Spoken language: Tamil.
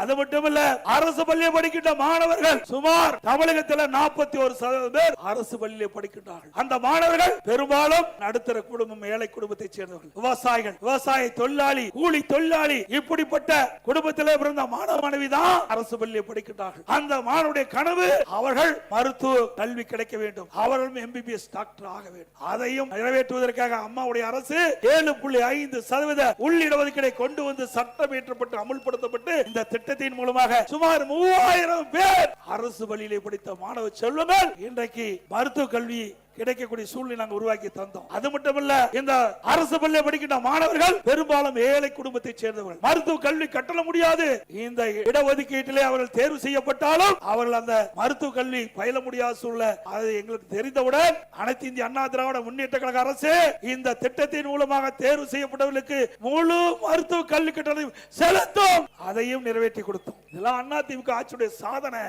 அது மட்டுமல்ல, அரசு பள்ளியை படிக்கின்ற மாணவர்கள் சுமார் தமிழகத்தில் 41% பேர் அரசு பள்ளியை படிக்கின்றார்கள். அந்த மாணவர்கள் பெரும்பாலும் நடுத்தர குடும்பம், ஏழை குடும்பத்தை சேர்ந்தவர்கள், விவசாயிகள், விவசாய தொழிலாளி, கூலி தொழிலாளி, இப்படிப்பட்ட குடும்பத்திலே பிறந்த மாணவ மாணவி தான் அரசு பள்ளியை படிக்கின்றார்கள். அந்த மாணவருடைய கனவு அவர்கள் மருத்துவ கல்வி கிடைக்க வேண்டும், அவர்களும் MBBS டாக்டர் ஆக வேண்டும். அதையும் நிறைவேற்றுவதற்காக அம்மாவுடைய அரசு 7.5% உள்ளிடஒதுக்கீடை கொண்டு வந்து சட்டம் இயற்றப்பட்டு அமுல்படுத்தப்பட்டு இந்த திட்டத்தின் மூலமாக சுமார் 3000 பேர் அரசு பள்ளியிலே படித்த மாணவ செல்வங்கள் இன்றைக்கு மருத்துவ கல்வி கிடைக்கக்கூடிய சூழ்நிலை நாங்கள் உருவாக்கி தந்தோம். அது மட்டுமல்ல, இந்த அரசு பள்ளியை படிக்கின்ற மாணவர்கள் பெரும்பாலும் ஏழை குடும்பத்தை சேர்ந்தவர்கள், மருத்துவ கல்வி கட்டண முடியாது. இந்த இடஒதுக்கீட்டிலே அவர்கள் தேர்வு செய்யப்பட்டாலும் அவர்கள் அந்த மருத்துவ கல்வி பயில முடியாத சூழ்நிலை. அது எங்களுக்கு தெரிந்தவுடன் அனைத்து இந்திய அண்ணா திராவிட முன்னேற்ற கழக அரசு இந்த திட்டத்தின் மூலமாக தேர்வு செய்யப்பட்டவர்களுக்கு முழு மருத்துவ கல்வி கட்டணம் செலுத்தும், அதையும் நிறைவேற்றி கொடுத்தோம். இதெல்லாம் அதிமுக ஆட்சியுடைய சாதனை.